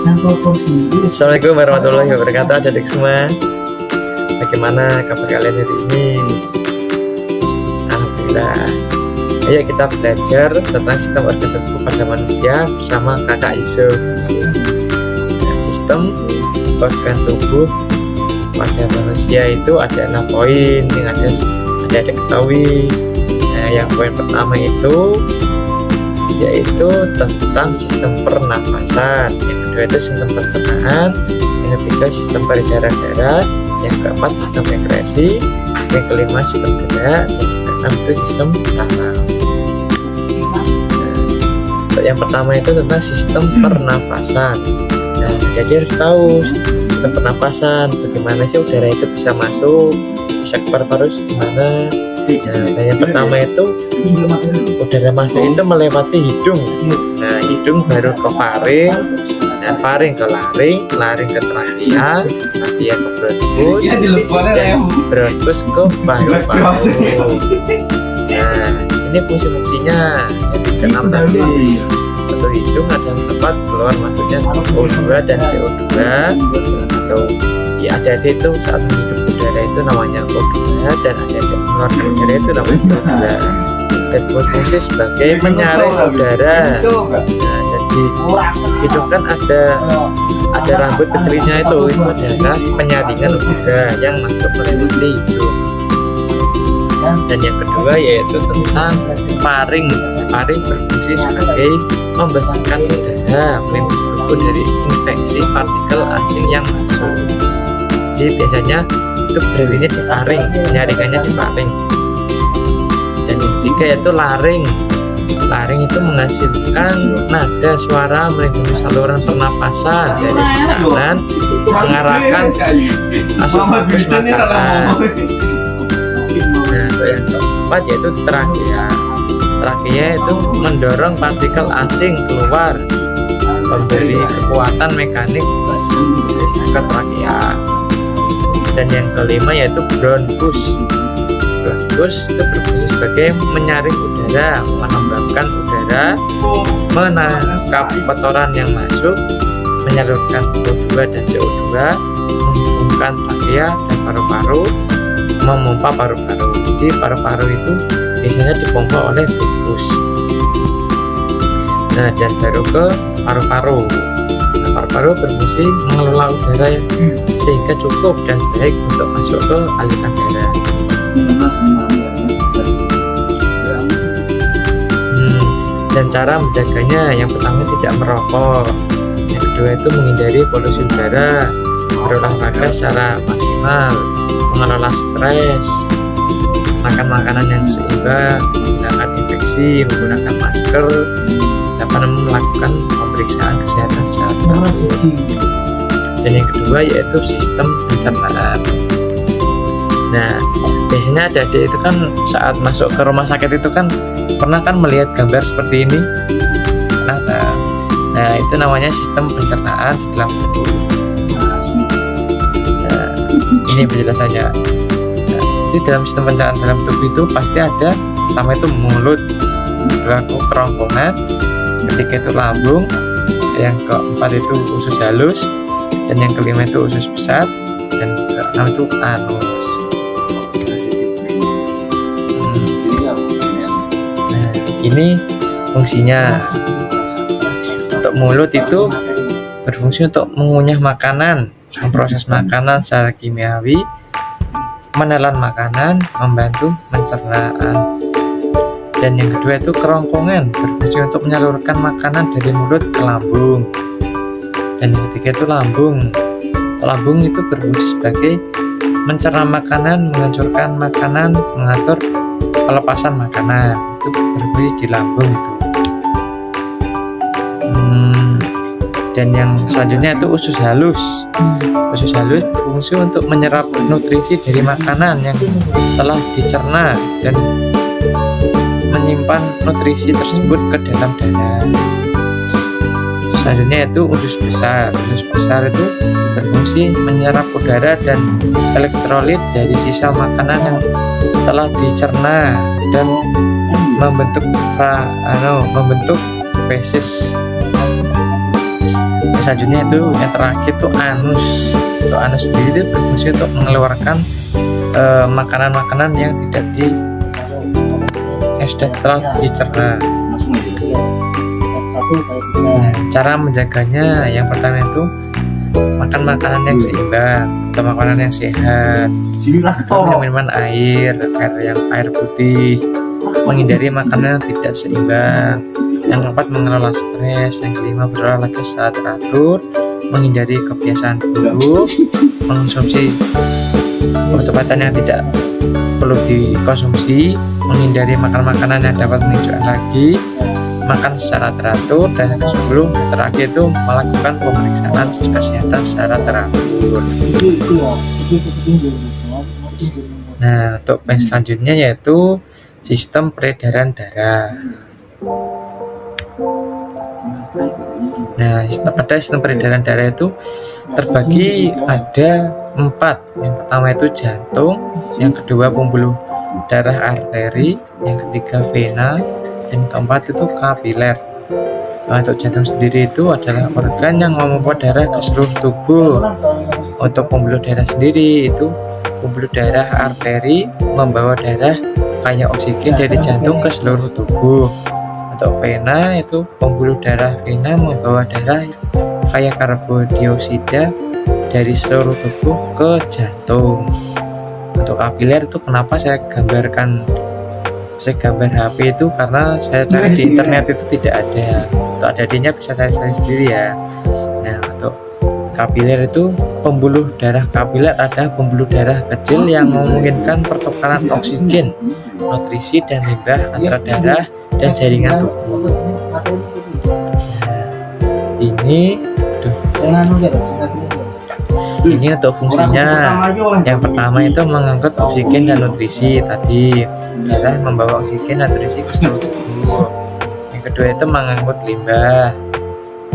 Assalamualaikum warahmatullahi wabarakatuh, adik-adik semua. Bagaimana kabar kalian hari ini? Alhamdulillah. Ayo kita belajar tentang sistem organ tubuh pada manusia bersama Kakak Yusuf. Nah, sistem organ tubuh pada manusia itu ada 6 poin yang ada ketahui. Nah, yang poin pertama itu yaitu tentang sistem pernafasan, yang kedua itu sistem pencernaan, yang ketiga sistem peredaran darah, yang keempat sistem ekskresi, yang kelima sistem gerak, dan yang keenam itu sistem saraf. Untuk yang pertama itu tentang sistem pernafasan. Nah, jadi harus tahu sistem pernafasan, bagaimana sih udara itu bisa masuk, bisa ke paru-paru gimana. Nah, yang pertama itu udara masuk itu melewati hidung. Nah, hidung baru ke faring, nah, faring ke laring, laring ke trakea, trakea ke bronkus, dan bronkus ke paru-paru. Nah, ini fungsi-fungsinya. Jadi keenam tadi, untuk hidung ada tempat keluar masuknya O2 dan CO2, atau ya ada itu saat menghirup udara itu namanya O2, dan ada keluar udara itu namanya CO2, dan berfungsi sebagai menyaring udara. Nah, jadi hidung kan ada rambut kecilnya itu adalah penyaringan udara yang masuk melewati hidung. Dan yang kedua yaitu tentang faring. Faring berfungsi sebagai membersihkan udara, melindungi tubuh dari infeksi partikel asing yang masuk. Jadi biasanya itu berhentinya di faring, penyaringannya di faring. Dan yang ketiga yaitu laring. Laring itu menghasilkan nada suara melindungi saluran pernapasan dari kanan, mengarahkan esofagus makanan. Nah, untuk yang keempat yaitu trakea. Trakea itu mendorong partikel asing keluar, memberi kekuatan mekanik ke trakea. Dan yang kelima yaitu bronkus. Bronkus itu berfungsi sebagai menyaring udara, menembakkan udara, menangkap kotoran yang masuk, menyalurkan O2 dan CO2, menghubungkan trakea dan paru-paru, memompa paru-paru. Jadi paru-paru itu biasanya dipompa oleh bronkus. Nah, dan baru ke paru-paru. Nah, paru-paru berfungsi mengelola udara sehingga cukup dan baik untuk masuk ke aliran darah. Dan cara menjaganya, yang pertama tidak merokok, yang kedua itu menghindari polusi udara, berolahraga secara maksimal, mengelola stres, makan makanan yang seimbang, menghilangkan infeksi, menggunakan masker, dapat melakukan pemeriksaan kesehatan secara teratur. Dan yang kedua yaitu sistem pencernaan. Nah, biasanya adik-adik itu kan saat masuk ke rumah sakit itu kan pernah kan melihat gambar seperti ini. Nah, itu namanya sistem pencernaan di dalam tubuh. Nah, ini penjelasannya. Di dalam sistem pencernaan dalam tubuh itu pasti ada, pertama itu mulut, kedua itu kerongkongan, ketiga itu lambung, yang keempat itu usus halus, dan yang kelima itu usus besar, dan keenam itu anus. Nah, ini fungsinya. Untuk mulut itu berfungsi untuk mengunyah makanan, memproses makanan secara kimiawi, menelan makanan, membantu pencernaan. Dan yang kedua itu kerongkongan, berfungsi untuk menyalurkan makanan dari mulut ke lambung. Dan yang ketiga itu lambung. Lambung itu berfungsi sebagai mencerna makanan, menghancurkan makanan, mengatur pelepasan makanan. Itu berfungsi di lambung itu. Dan yang selanjutnya itu usus halus. Usus halus berfungsi untuk menyerap nutrisi dari makanan yang telah dicerna dan menyimpan nutrisi tersebut ke dalam darah. Selanjutnya itu usus besar. Usus besar itu berfungsi menyerap udara dan elektrolit dari sisa makanan yang telah dicerna dan membentuk feses. selanjutnya itu yang terakhir itu anus. Untuk anus sendiri itu berfungsi untuk mengeluarkan makanan-makanan yang sudah telah dicerna. Nah, cara menjaganya yang pertama itu makan makanan yang seimbang atau makanan yang sehat, minuman air putih, menghindari makanan yang tidak seimbang. Yang keempat, mengelola stres. Yang kelima, berolahraga secara teratur, menghindari kebiasaan buruk, mengonsumsi obat-obatan yang tidak perlu dikonsumsi, menghindari makan makanan yang dapat memicu alergi, makan secara teratur, dan yang ke-10 terakhir itu melakukan pemeriksaan kesehatan secara teratur. Nah, untuk poin selanjutnya yaitu sistem peredaran darah. Nah, pada sistem peredaran darah itu terbagi ada 4. Yang pertama itu jantung, yang kedua pembuluh darah arteri, yang ketiga vena, dan keempat itu kapiler. Nah, untuk jantung sendiri itu adalah organ yang memompa darah ke seluruh tubuh. Untuk pembuluh darah sendiri itu pembuluh darah arteri membawa darah kaya oksigen dari jantung ke seluruh tubuh. Untuk vena itu pembuluh darah vena membawa darah kaya karbodioksida dari seluruh tubuh ke jantung. Untuk kapiler itu kenapa saya gambar HP itu karena saya cari di internet itu tidak ada. Untuk adanya bisa saya cari sendiri ya. Nah, untuk kapiler itu pembuluh darah kapiler adalah pembuluh darah kecil yang memungkinkan pertukaran oksigen, nutrisi, dan limbah antara darah dan jaringan tubuh. Nah, ini untuk fungsinya. Yang pertama itu mengangkut oksigen dan nutrisi. Tadi darah membawa oksigen dan nutrisi ke seluruh tubuh. Yang kedua itu mengangkut limbah.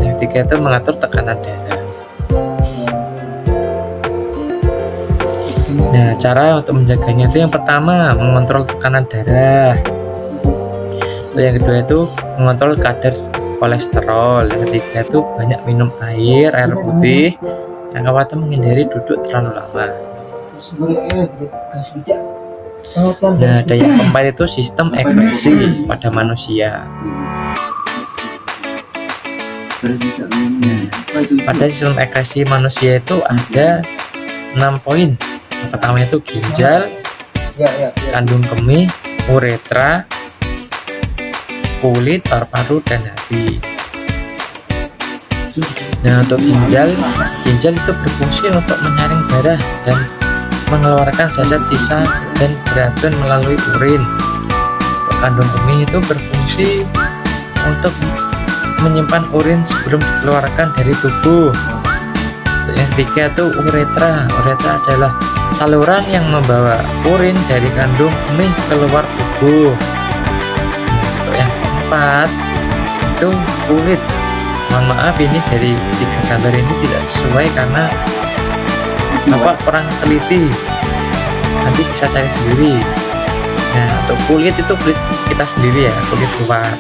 Yang ketiga itu mengatur tekanan darah. Nah, cara untuk menjaganya itu yang pertama mengontrol tekanan darah. Yang kedua itu mengontrol kadar kolesterol. Yang ketiga itu banyak minum air putih. Yang keempat menghindari duduk terlalu lama. Nah, dan yang keempat itu sistem ekresi pada manusia. Nah, pada sistem ekresi manusia itu ada 6 poin. Yang pertama itu ginjal, kandung kemih, uretra, kulit, paru-paru, dan hati. Nah, untuk ginjal itu berfungsi untuk menyaring darah dan mengeluarkan zat sisa dan beracun melalui urin. Untuk kandung kemih itu berfungsi untuk menyimpan urin sebelum dikeluarkan dari tubuh. Untuk yang ketiga itu uretra adalah saluran yang membawa urin dari kandung kemih keluar tubuh. Untuk yang keempat itu kulit. Mohon maaf, ini dari 3 gambar ini tidak sesuai karena kurang teliti. Nanti bisa cari sendiri. Nah, untuk kulit itu kulit kita sendiri ya, kulit luar.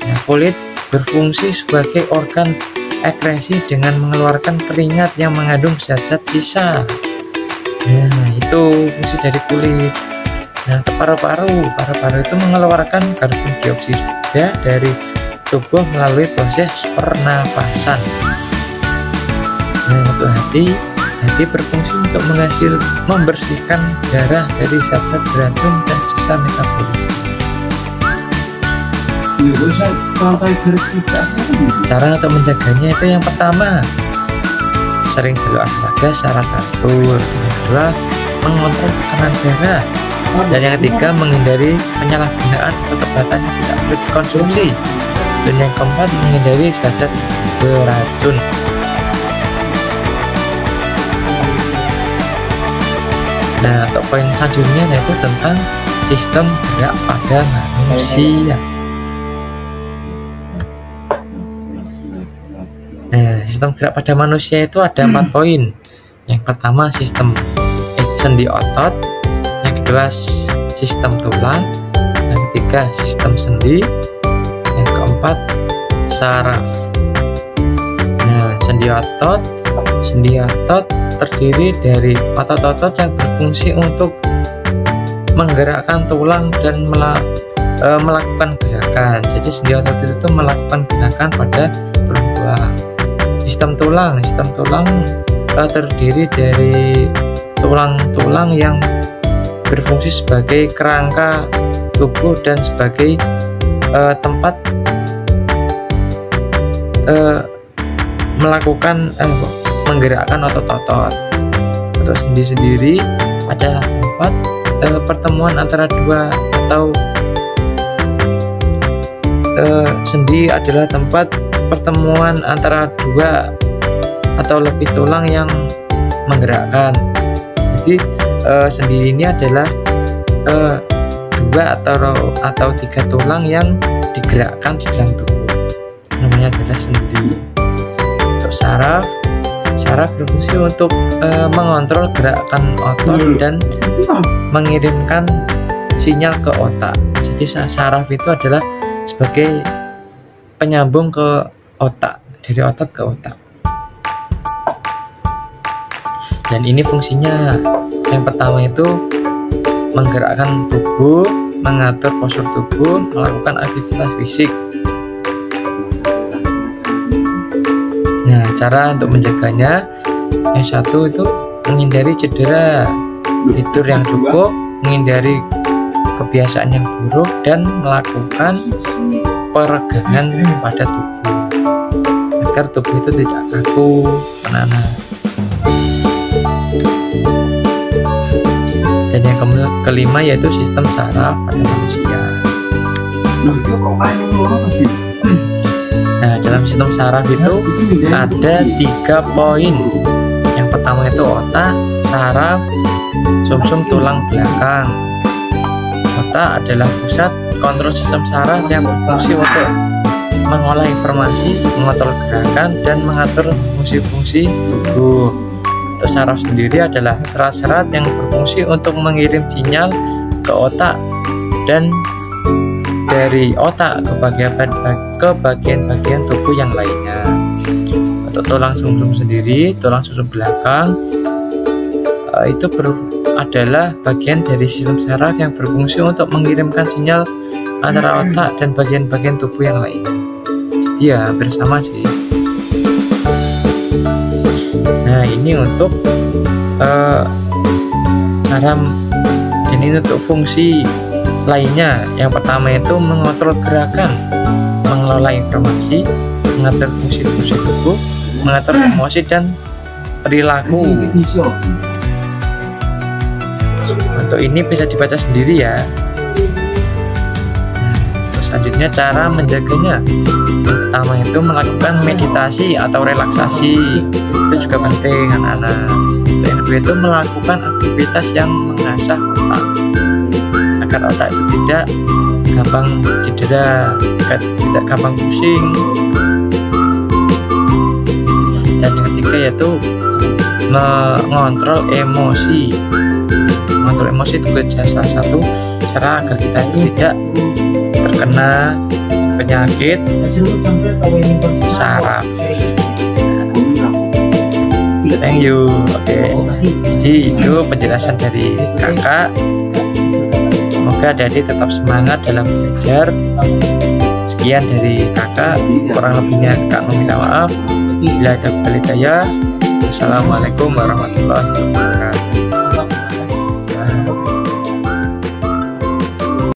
Nah, kulit berfungsi sebagai organ ekresi dengan mengeluarkan keringat yang mengandung zat-zat sisa. Nah, itu fungsi dari kulit. Nah, untuk paru-paru itu mengeluarkan karbon dioksida dari tubuh melalui proses pernapasan. Nah, untuk hati berfungsi untuk membersihkan darah dari zat-zat beracun dan sisa metabolisme. Cara untuk menjaganya itu yang pertama sering berolahraga secara teratur. Yang kedua mengontrol tekanan darah. Dan yang ketiga menghindari penyalahgunaan obat-obatan yang tidak perlu dikonsumsi. Dan yang keempat menghindari zat-zat beracun. Nah, untuk poin selanjutnya yaitu tentang sistem gerak pada manusia. Nah, sistem gerak pada manusia itu ada 4 poin. Yang pertama sistem sendi otot, yang kedua sistem tulang, yang ketiga sistem sendi, yang keempat saraf. Nah, Sendi otot. Sendi otot terdiri dari otot-otot yang berfungsi untuk menggerakkan tulang dan melakukan gerakan. Jadi sendi otot itu melakukan gerakan pada tulang-tulang. Sistem tulang terdiri dari tulang-tulang yang berfungsi sebagai kerangka tubuh dan sebagai tempat menggerakkan otot-otot. Untuk sendi sendiri adalah tempat pertemuan antara dua atau sendi adalah tempat pertemuan antara dua atau lebih tulang yang menggerakkan. Jadi sendi ini adalah dua atau tiga tulang yang digerakkan di dalam tubuh, namanya adalah sendi. Untuk saraf berfungsi untuk mengontrol gerakan otot dan mengirimkan sinyal ke otak. Jadi saraf itu adalah sebagai penyambung ke otak, dari otot ke otak. Dan ini fungsinya, yang pertama itu menggerakkan tubuh, mengatur postur tubuh, melakukan aktivitas fisik. Nah, cara untuk menjaganya, yang satu itu menghindari cedera, tidur yang cukup, menghindari kebiasaan yang buruk, dan melakukan peregangan pada tubuh agar tubuh itu tidak kaku, menahan. Dan yang kelima yaitu sistem saraf pada manusia. Nah, dalam sistem saraf itu ada 3 poin. Yang pertama itu otak, saraf, sumsum tulang belakang. Otak adalah pusat kontrol sistem saraf yang berfungsi untuk mengolah informasi, mengontrol gerakan, dan mengatur fungsi-fungsi tubuh. Untuk saraf sendiri adalah serat-serat yang berfungsi untuk mengirim sinyal ke otak dan dari otak ke bagian-bagian tubuh yang lainnya. Untuk tulang sumsum sendiri, tulang sumsum belakang itu adalah bagian dari sistem saraf yang berfungsi untuk mengirimkan sinyal antara otak dan bagian-bagian tubuh yang lainnya. Jadi ya hampir sama sih. Nah, ini untuk cara, ini untuk fungsi lainnya. Yang pertama itu mengontrol gerakan, mengelola informasi, mengatur fungsi-fungsi tubuh, mengatur emosi dan perilaku. Untuk ini bisa dibaca sendiri ya. Nah, selanjutnya cara menjaganya. Yang pertama itu melakukan meditasi atau relaksasi, itu juga penting anak-anak. Yang kedua itu melakukan aktivitas yang mengasah otak agar otak itu tidak gampang cedera, tidak gampang pusing. Dan yang ketiga yaitu mengontrol emosi. Mengontrol emosi itu salah satu cara agar kita itu tidak terkena penyakit saraf. Thank you. Oke. Jadi itu penjelasan dari kakak. Semoga adik-adik tetap semangat dalam belajar. Sekian dari kakak. Kurang lebihnya kakak meminta maaf. Bila ada hidayah. Assalamualaikum warahmatullahi wabarakatuh.